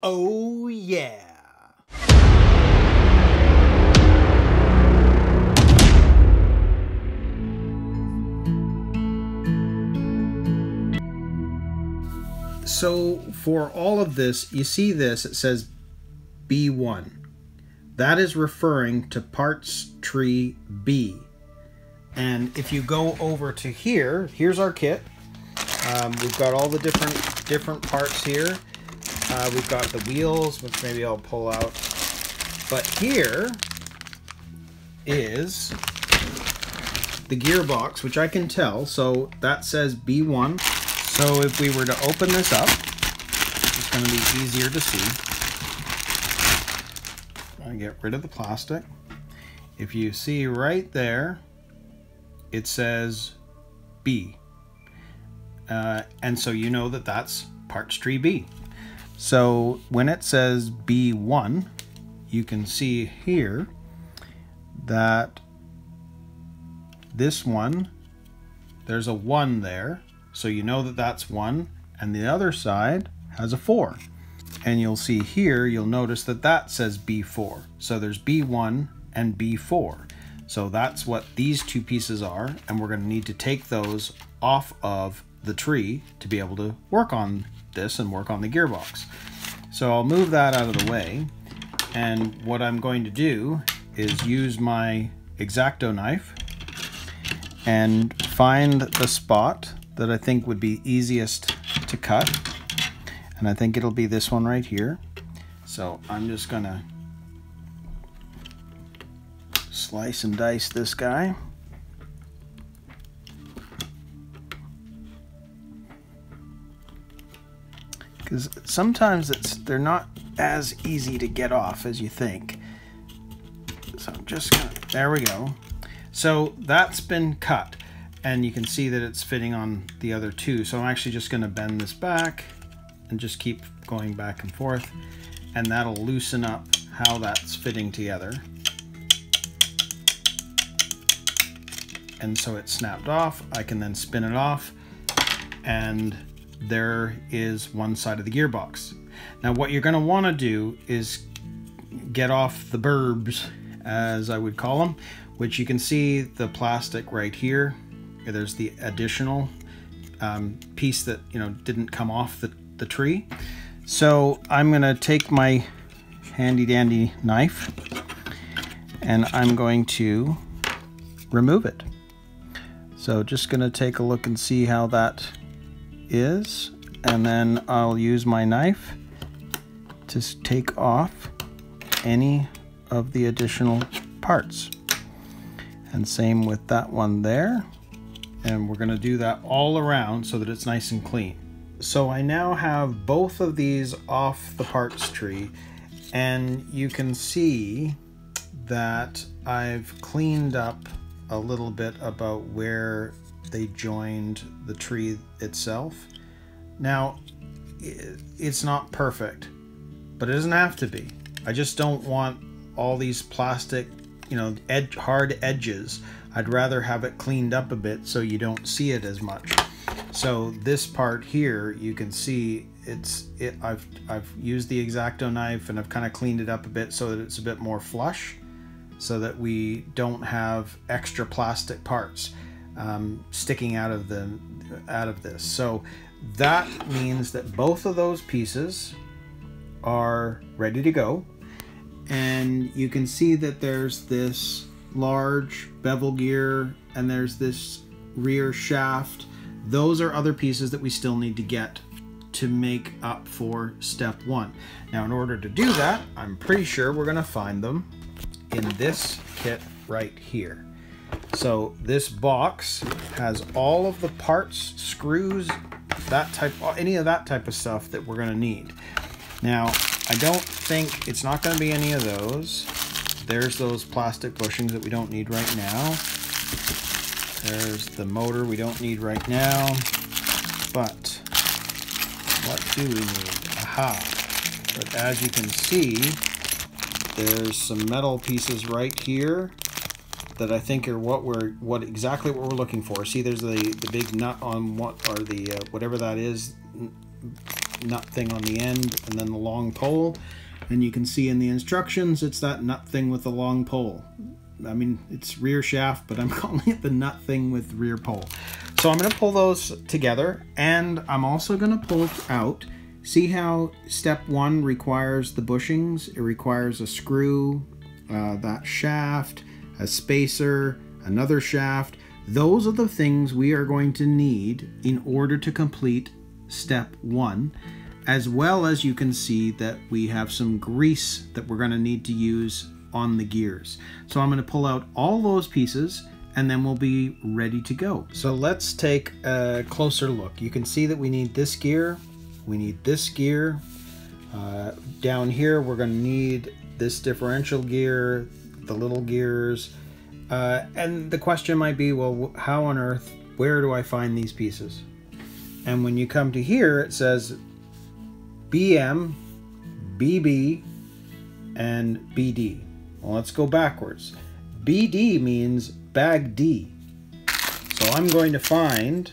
Oh yeah! So for all of this, you see this, it says B1. That is referring to parts tree B. And if you go over to here, here's our kit. We've got all the different parts here. We've got the wheels, which maybe I'll pull out. But here is the gearbox, which I can tell. So that says B1. So if we were to open this up, it's going to be easier to see. I get rid of the plastic. If you see right there, it says B. And so you know that that's parts tree B. So when it says B1, you can see here that this one, there's a 1 there. So you know that that's 1, and the other side has a 4. And you'll see here, you'll notice that that says B4. So there's B1 and B4. So that's what these two pieces are, and we're going to need to take those off of the tree to be able to work on this and work on the gearbox. So I'll move that out of the way, and what I'm going to do is use my X-Acto knife and find the spot that I think would be easiest to cut, and I think it'll be this one right here. So I'm just gonna slice and dice this guy. Because sometimes they're not as easy to get off as you think. So I'm just gonna, there we go. So that's been cut, and you can see that it's fitting on the other two. So I'm actually just gonna bend this back and just keep going back and forth, and that'll loosen up how that's fitting together. And so it's snapped off. I can then spin it off, and there is one side of the gearbox. Now what you're going to want to do is get off the burbs, as I would call them, which you can see the plastic right here. There's the additional piece that, you know, didn't come off the tree. So I'm going to take my handy dandy knife and I'm going to remove it. So just going to take a look and see how that is, and then I'll use my knife to take off any of the additional parts, and same with that one there, and we're going to do that all around so that it's nice and clean. So I now have both of these off the parts tree, and you can see that I've cleaned up a little bit about where they joined the tree itself. Now, it's not perfect, but it doesn't have to be. I just don't want all these plastic, you know, hard edges. I'd rather have it cleaned up a bit so you don't see it as much. So this part here, you can see I've used the X-Acto knife and I've kind of cleaned it up a bit so that it's a bit more flush, so that we don't have extra plastic parts sticking out of this. So that means that both of those pieces are ready to go, and you can see that there's this large bevel gear and there's this rear shaft. Those are other pieces that we still need to get to make up for step 1. Now in order to do that, I'm pretty sure we're going to find them in this kit right here. So this box has all of the parts, screws, any of that type of stuff that we're going to need. Now, I don't think it's not going to be any of those. There's those plastic bushings that we don't need right now. There's the motor we don't need right now. But what do we need? Aha! But as you can see, there's some metal pieces right here that I think are exactly what we're looking for. See, there's the big nut on what, or the whatever that is, nut thing on the end and then the long pole. And you can see in the instructions, it's that nut thing with the long pole. I mean, it's rear shaft, but I'm calling it the nut thing with rear pole. So I'm going to pull those together, and I'm also going to pull out. See how step 1 requires the bushings? It requires a screw, that shaft, a spacer, another shaft. Those are the things we are going to need in order to complete step 1. As well as you can see that we have some grease that we're going to need to use on the gears. So I'm going to pull out all those pieces and then we'll be ready to go. So let's take a closer look. You can see that we need this gear, we need this gear. Down here we're going to need this differential gear, the little gears. And the question might be, well, how on earth, where do I find these pieces? And when you come to here, it says BM, BB, and BD. Well, let's go backwards. BD means bag D. So I'm going to find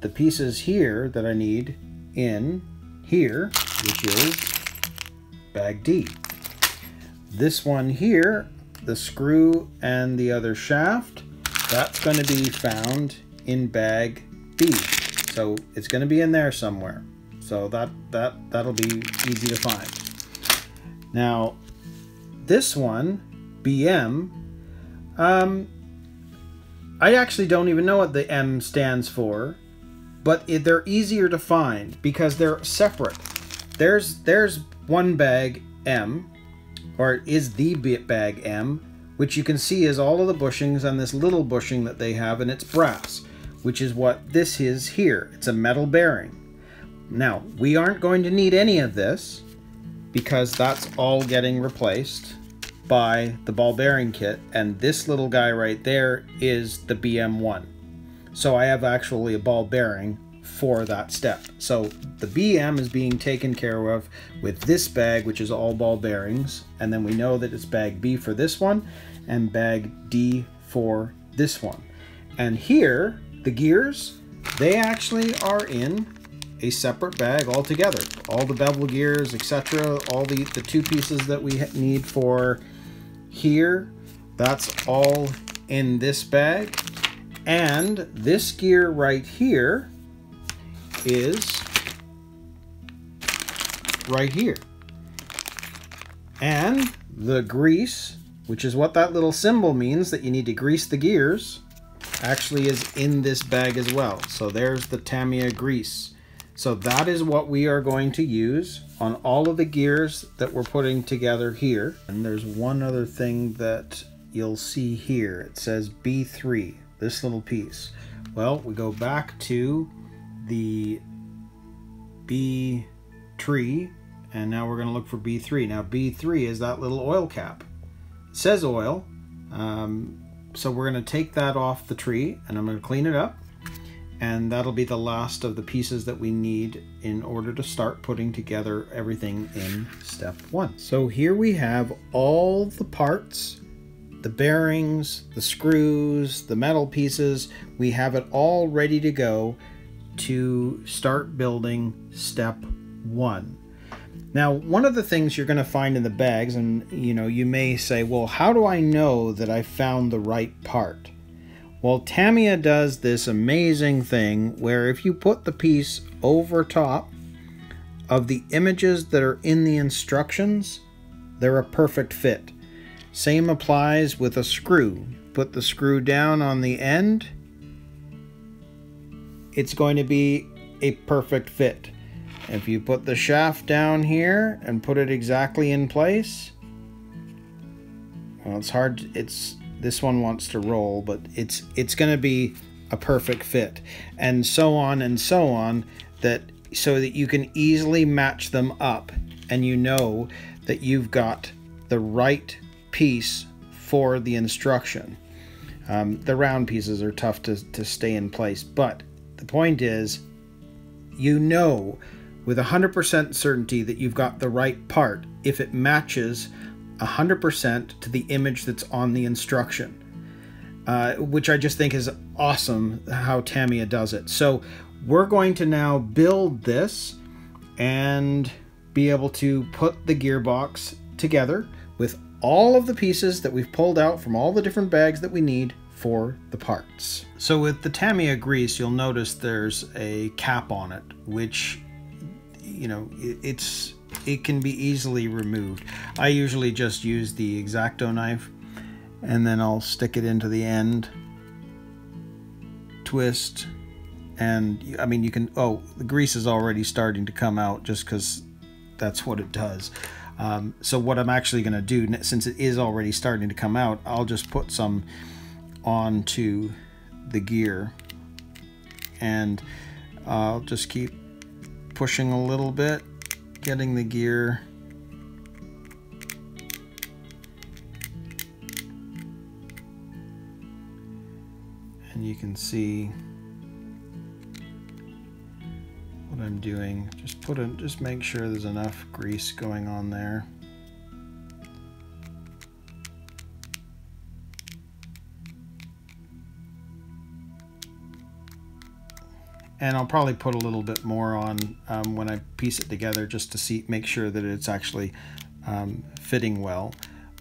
the pieces here that I need in here, which is bag D. This one here, the screw and the other shaft, that's going to be found in bag B. So it's going to be in there somewhere. So that'll be easy to find. Now, this one, BM, I actually don't even know what the M stands for, but they're easier to find because they're separate. There's one bag M, or is the bag M, which you can see is all of the bushings and this little bushing that they have, and it's brass, which is what this is here. It's a metal bearing. Now, we aren't going to need any of this because that's all getting replaced by the ball bearing kit, and this little guy right there is the BM1. So I have actually a ball bearing for that step. So the BM is being taken care of with this bag, which is all ball bearings, and then we know that it's bag B for this one and bag D for this one. And here, the gears, they actually are in a separate bag altogether. All the bevel gears, etc., all the two pieces that we need for here, that's all in this bag. And this gear right here is right here. And the grease, which is what that little symbol means, that you need to grease the gears, actually is in this bag as well. So there's the Tamiya Grease. So that is what we are going to use on all of the gears that we're putting together here. And there's one other thing that you'll see here. It says B3, this little piece. Well, we go back to the B tree, and now we're going to look for B3. Now B3 is that little oil cap. It says oil, so we're going to take that off the tree, and I'm going to clean it up. And that'll be the last of the pieces that we need in order to start putting together everything in step 1. So here we have all the parts, the bearings, the screws, the metal pieces. We have it all ready to go to start building step 1. Now, one of the things you're going to find in the bags, and you may say, well, how do I know that I found the right part? Well, Tamiya does this amazing thing where if you put the piece over top of the images that are in the instructions, they're a perfect fit. Same applies with a screw. Put the screw down on the end, it's going to be a perfect fit. If you put the shaft down here and put it exactly in place, well, it's hard, this one wants to roll, but it's going to be a perfect fit, and so on, so that you can easily match them up, and you know that you've got the right piece for the instruction. The round pieces are tough to stay in place, but the point is, you know with 100% certainty that you've got the right part if it matches 100% to the image that's on the instruction, which I just think is awesome how Tamiya does it. So we're going to now build this, and be able to put the gearbox together with all of the pieces that we've pulled out from all the different bags that we need for the parts. So with the Tamiya Grease, you'll notice there's a cap on it, which, you know, it can be easily removed. I usually just use the X-Acto knife, and then I'll stick it into the end, twist, and I mean, you can, oh, the grease is already starting to come out just because that's what it does. So what I'm actually going to do, since it is already starting to come out, I'll just put some onto the gear, and I'll just keep pushing a little bit, getting the gear and you can see what I'm doing. Just make sure there's enough grease going on there. And I'll probably put a little bit more on when I piece it together, just to make sure that it's actually fitting well.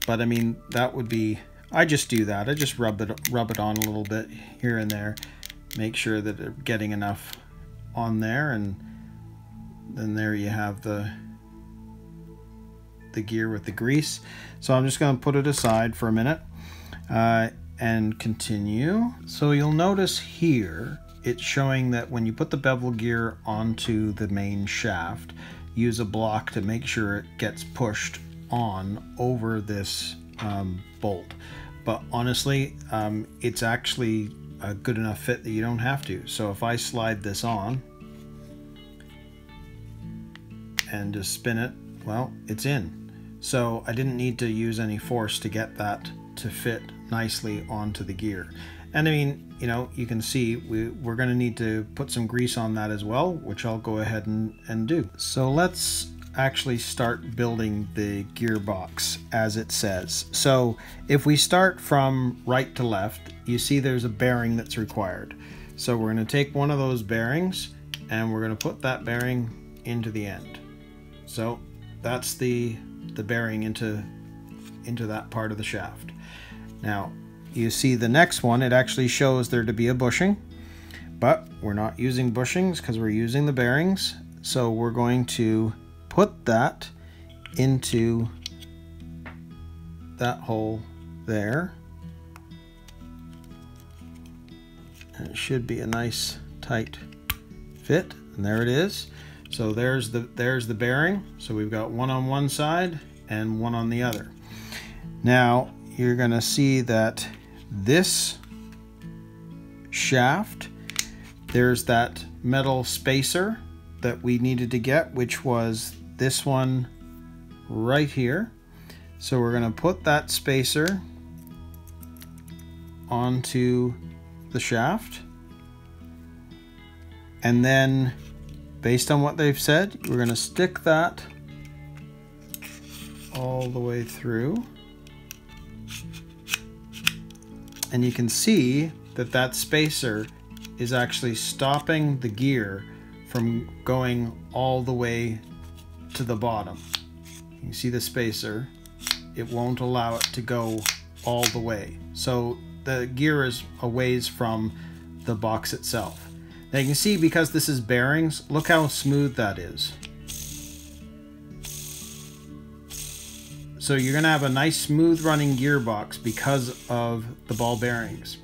But I mean, that would be, I just do that. I just rub it on a little bit here and there, make sure that they're getting enough on there, and then there you have the gear with the grease. So I'm just going to put it aside for a minute and continue. So you'll notice here it's showing that when you put the bevel gear onto the main shaft, use a block to make sure it gets pushed on over this bolt. But honestly, it's actually a good enough fit that you don't have to. So if I slide this on and just spin it, well, it's in. So I didn't need to use any force to get that to fit nicely onto the gear. And I mean, you know, you can see we're going to need to put some grease on that as well, which I'll go ahead and do. So let's actually start building the gearbox as it says. So if we start from right to left, you see there's a bearing that's required. So we're going to take one of those bearings and we're going to put that bearing into the end. So that's the bearing into that part of the shaft. Now you see the next one, it actually shows there to be a bushing, but we're not using bushings because we're using the bearings. So we're going to put that into that hole there. And it should be a nice tight fit, and there it is. So there's the bearing. So we've got one on one side and one on the other. Now you're going to see that this shaft, there's that metal spacer that we needed to get, which was this one right here. So we're going to put that spacer onto the shaft, and then based on what they've said, we're going to stick that all the way through. And you can see that that spacer is actually stopping the gear from going all the way to the bottom. You see the spacer, it won't allow it to go all the way. So the gear is a ways from the box itself. Now you can see, because this is bearings, look how smooth that is. So you're going to have a nice smooth running gearbox because of the ball bearings.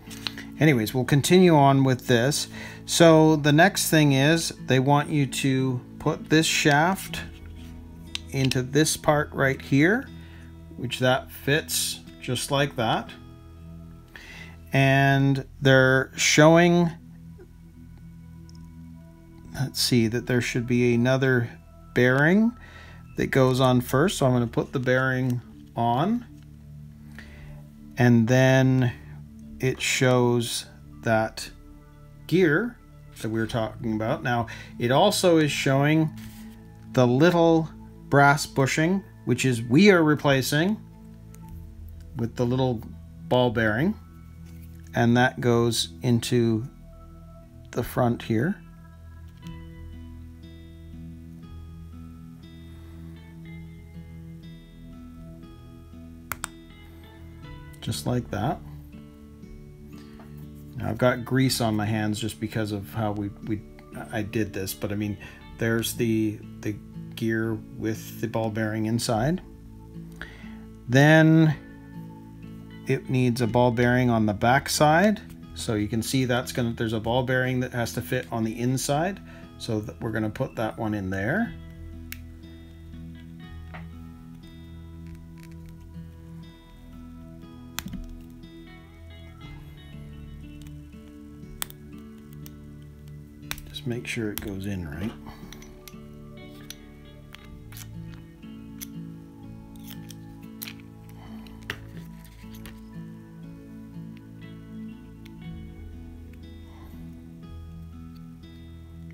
Anyways, we'll continue on with this. So the next thing is they want you to put this shaft into this part right here, which that fits just like that. And they're showing, let's see, that there should be another bearing that goes on first. So I'm going to put the bearing on, and then it shows that gear that we were talking about. Now it also is showing the little brass bushing, which is we are replacing with the little ball bearing, and that goes into the front here. just like that. Now I've got grease on my hands just because of how I did this, but I mean, there's the gear with the ball bearing inside. Then it needs a ball bearing on the back side, so you can see there's a ball bearing that has to fit on the inside, so we're going to put that one in there. Just make sure it goes in right.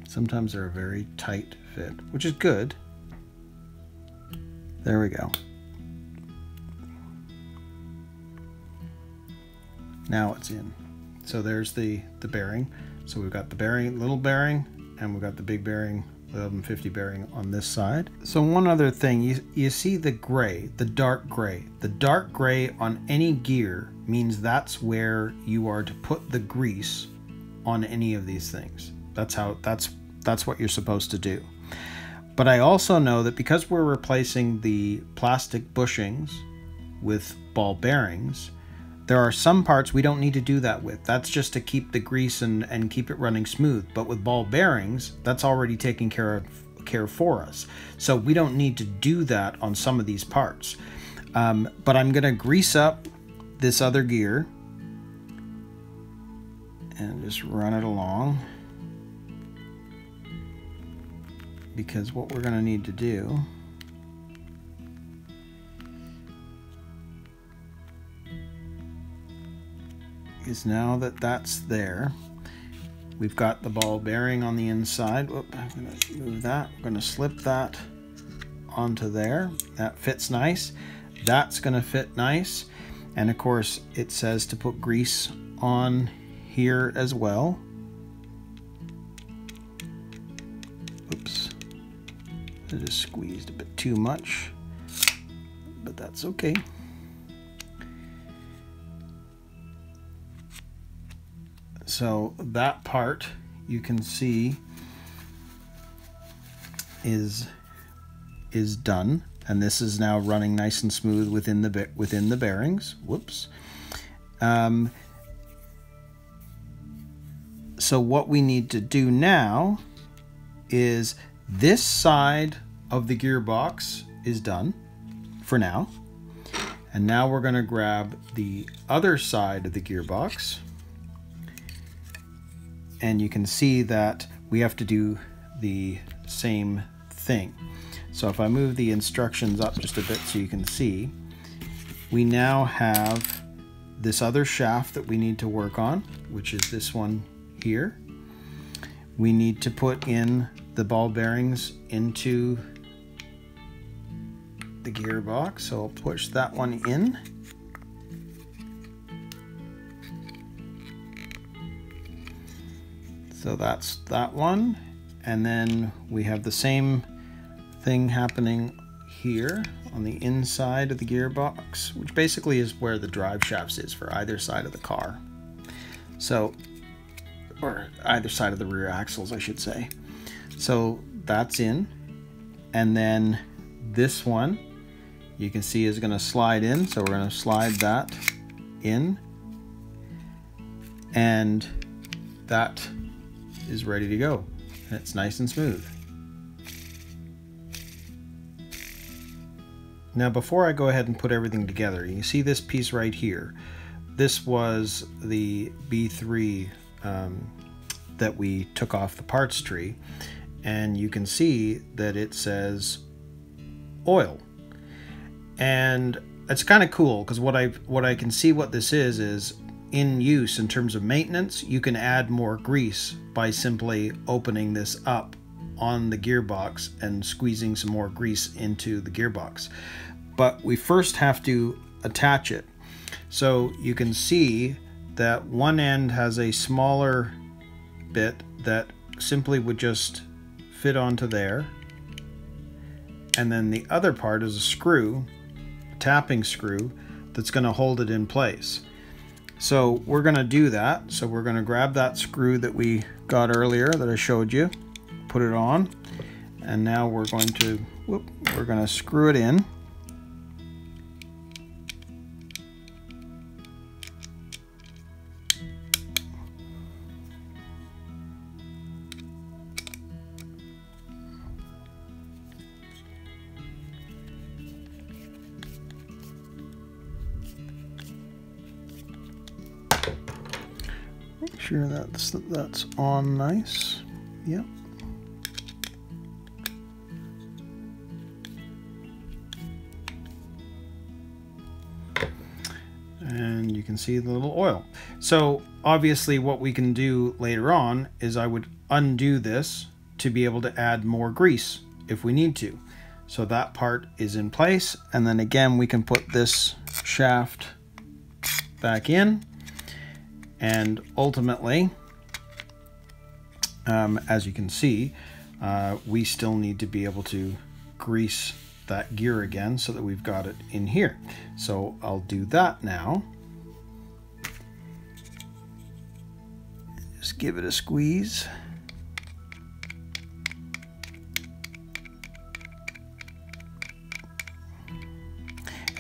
Sometimes they're a very tight fit, which is good. There we go. Now it's in. So there's the bearing. So we've got the bearing, little bearing, and we've got the big bearing, 1150 bearing on this side. So one other thing, you see the gray, the dark gray. The dark gray on any gear means that's where you are to put the grease on any of these things. That's what you're supposed to do. But I also know that because we're replacing the plastic bushings with ball bearings, there are some parts we don't need to do that with. That's just to keep the grease and keep it running smooth. But with ball bearings, that's already taken care for us. So we don't need to do that on some of these parts. But I'm gonna grease up this other gear and just run it along, because what we're going to need to do is, now that that's there, we've got the ball bearing on the inside. Whoop, I'm going to move that. We're going to slip that onto there. That fits nice. That's going to fit nice. And of course, it says to put grease on here as well. Oops. I just squeezed a bit too much, but that's okay. So that part you can see is done, and this is now running nice and smooth within the bearings. Whoops. So what we need to do now is, this side of the gearbox is done for now. And now we're going to grab the other side of the gearbox. And you can see that we have to do the same thing. So if I move the instructions up just a bit so you can see, we now have this other shaft that we need to work on, which is this one here. We need to put in the ball bearings into the gearbox, so I'll push that one in. So that's that one, and then we have the same thing happening here on the inside of the gearbox, which basically is where the drive shafts is for either side of the car. So, or either side of the rear axles, I should say. So that's in, and then this one you can see is going to slide in, so we're going to slide that in, and that is ready to go, and it's nice and smooth. Now before I go ahead and put everything together, you see this piece right here. This was the B3 that we took off the parts tree, and you can see that it says oil. And it's kind of cool, because what I can see what this is in use in terms of maintenance. You can add more grease by simply opening this up on the gearbox and squeezing some more grease into the gearbox. But we first have to attach it. So you can see that one end has a smaller bit that simply would just fit onto there, and then the other part is a screw, a tapping screw, that's going to hold it in place. So we're going to do that. So we're going to grab that screw that we got earlier that I showed you, put it on, and now we're going to screw it in. Make sure that's on nice. Yep. And you can see the little oil. So obviously what we can do later on is I would undo this to be able to add more grease if we need to. So that part is in place, and then again we can put this shaft back in. And ultimately, as you can see, we still need to be able to grease that gear again so that we've got it in here. So I'll do that now. Just give it a squeeze.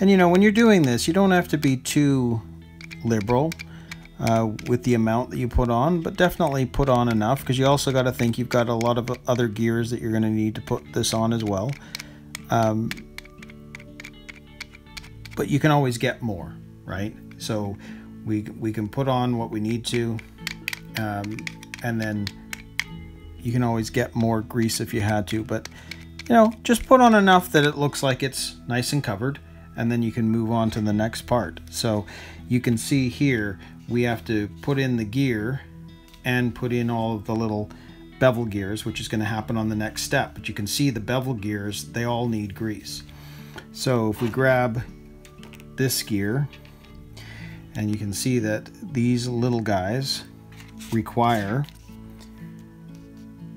And you know, when you're doing this, you don't have to be too liberal with the amount that you put on, but definitely put on enough, because you also got to think you've got a lot of other gears that you're going to need to put this on as well. But you can always get more, right? So we can put on what we need to, and then you can always get more grease if you had to, but you know, just put on enough that it looks like it's nice and covered, and then you can move on to the next part. So you can see here we have to put in the gear and put in all of the little bevel gears, which is going to happen on the next step. But you can see the bevel gears, they all need grease. So if we grab this gear, and you can see that these little guys require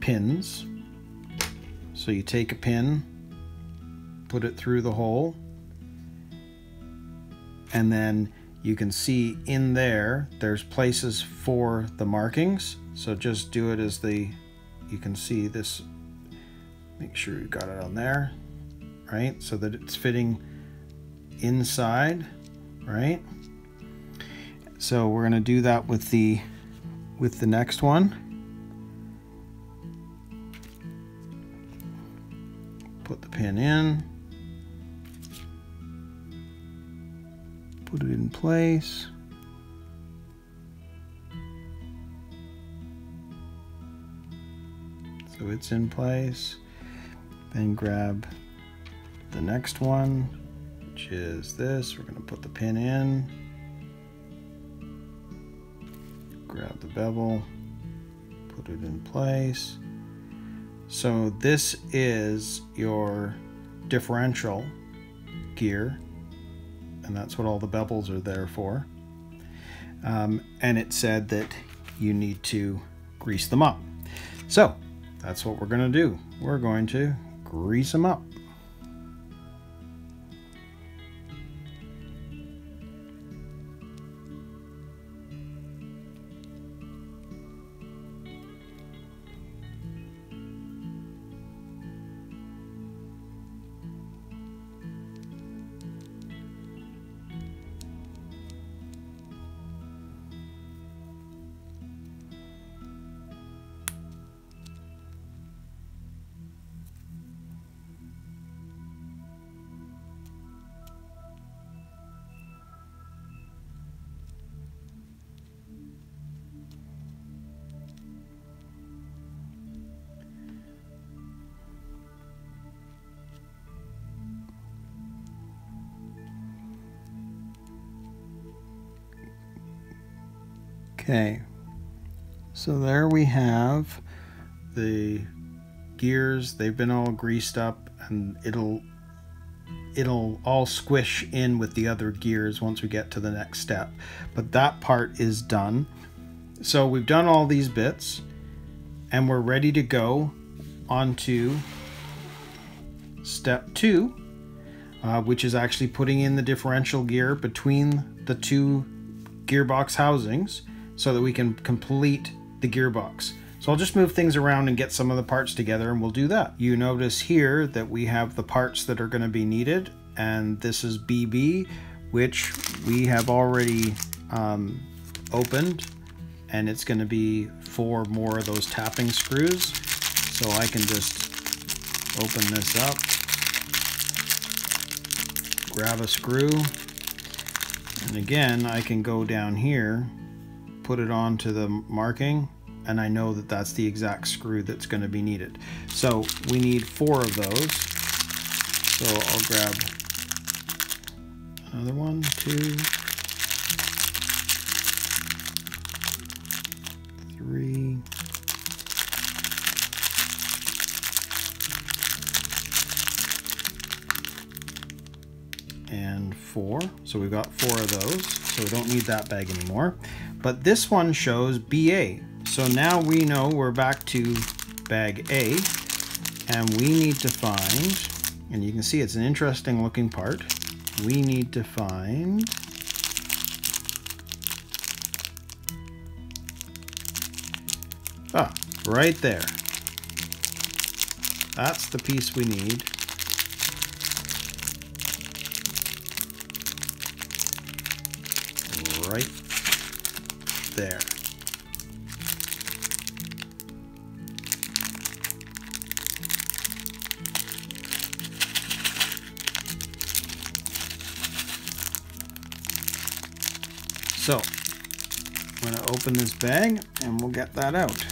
pins. So you take a pin, put it through the hole, and then you can see in there, there's places for the markings. So just do it as you can see this, make sure you got it on there, right? So that it's fitting inside, right? So we're gonna do that with the next one. Put the pin in. Put it in place. So it's in place. Then grab the next one, which is this. We're going to put the pin in. Grab the bevel, put it in place. So this is your differential gear, and that's what all the bevels are there for. And it said that you need to grease them up. So that's what we're going to do. We're going to grease them up. Okay, so there we have the gears. They've been all greased up, and it'll all squish in with the other gears once we get to the next step. But that part is done. So we've done all these bits, and we're ready to go on to step 2, which is actually putting in the differential gear between the two gearbox housings so that we can complete the gearbox. So I'll just move things around and get some of the parts together, and we'll do that. You notice here that we have the parts that are going to be needed, and this is BB, which we have already opened, and it's going to be 4 more of those tapping screws. So I can just open this up, grab a screw, and again I can go down here, put it onto the marking, and I know that that's the exact screw that's going to be needed. So we need 4 of those. So I'll grab another 1, 2, 3, and 4. So we've got 4 of those, so we don't need that bag anymore. But this one shows BA. So now we know we're back to bag A, and we need to find, and you can see it's an interesting looking part, we need to find right there. That's the piece we need. Right there. So I'm going to open this bag and we'll get that out.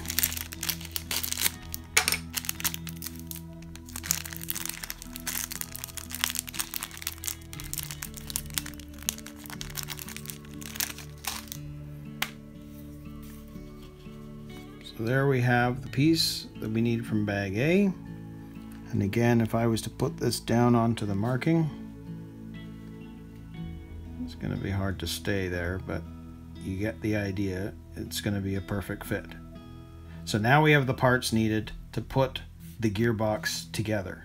So there we have the piece that we need from bag A. And again, if I was to put this down onto the marking, it's going to be hard to stay there, but you get the idea. It's going to be a perfect fit. So now we have the parts needed to put the gearbox together.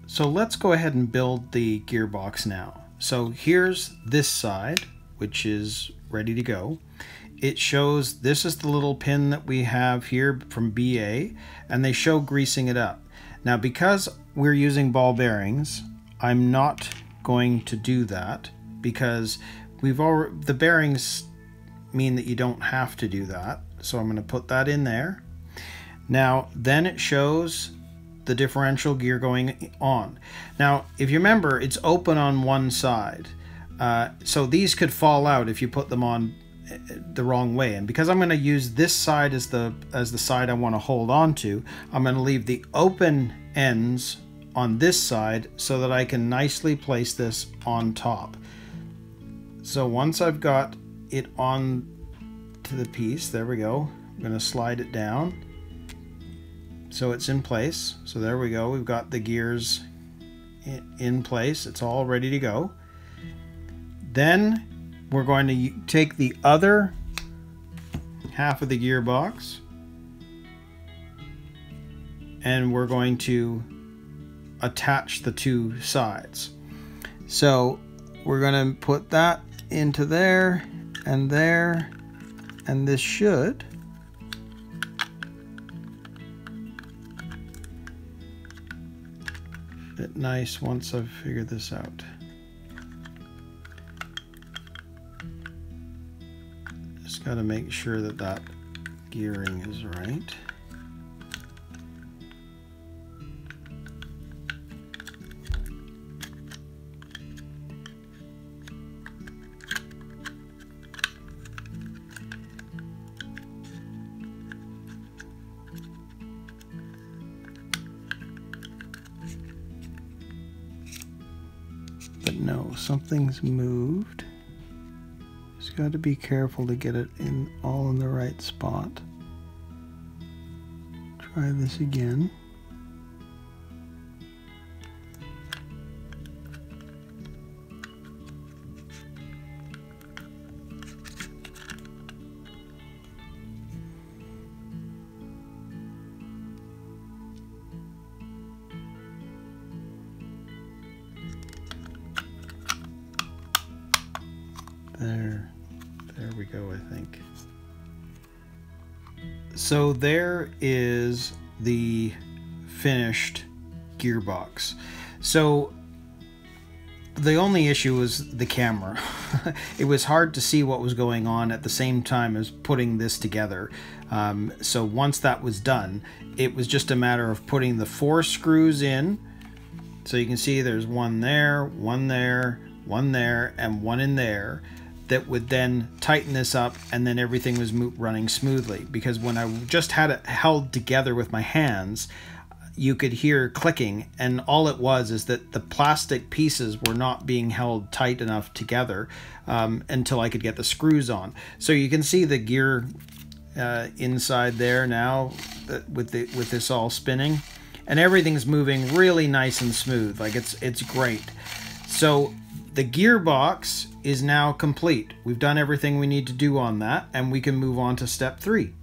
So let's go ahead and build the gearbox now. So here's this side, which is ready to go. It shows this is the little pin that we have here from BA, and they show greasing it up. Now, because we're using ball bearings, I'm not going to do that, because the bearings mean that you don't have to do that. So I'm going to put that in there. Now, then it shows the differential gear going on. Now, if you remember, it's open on one side. So these could fall out if you put them on the wrong way. And because I'm going to use this side as the side I want to hold on to, I'm going to leave the open ends on this side so that I can nicely place this on top. So once I've got it on to the piece, there we go, I'm going to slide it down so it's in place. So there we go, we've got the gears in place, it's all ready to go. Then we're going to take the other half of the gearbox and we're going to attach the 2 sides. So we're going to put that into there, and this should fit nice once I've figured this out. Just got to make sure that that gearing is right. But no, something's moved. Just got to be careful to get it all in the right spot. Try this again. There we go, I think. So there is the finished gearbox. So the only issue was the camera. It was hard to see what was going on at the same time as putting this together. So once that was done, it was just a matter of putting the 4 screws in. So you can see there's one there, one there, one there, and one in there. That would then tighten this up, and then everything was running smoothly. Because when I just had it held together with my hands, you could hear clicking, and all it was is that the plastic pieces were not being held tight enough together until I could get the screws on. So you can see the gear inside there now with this all spinning, and everything's moving really nice and smooth. Like it's great. So the gearbox is now complete. We've done everything we need to do on that, and we can move on to step 3.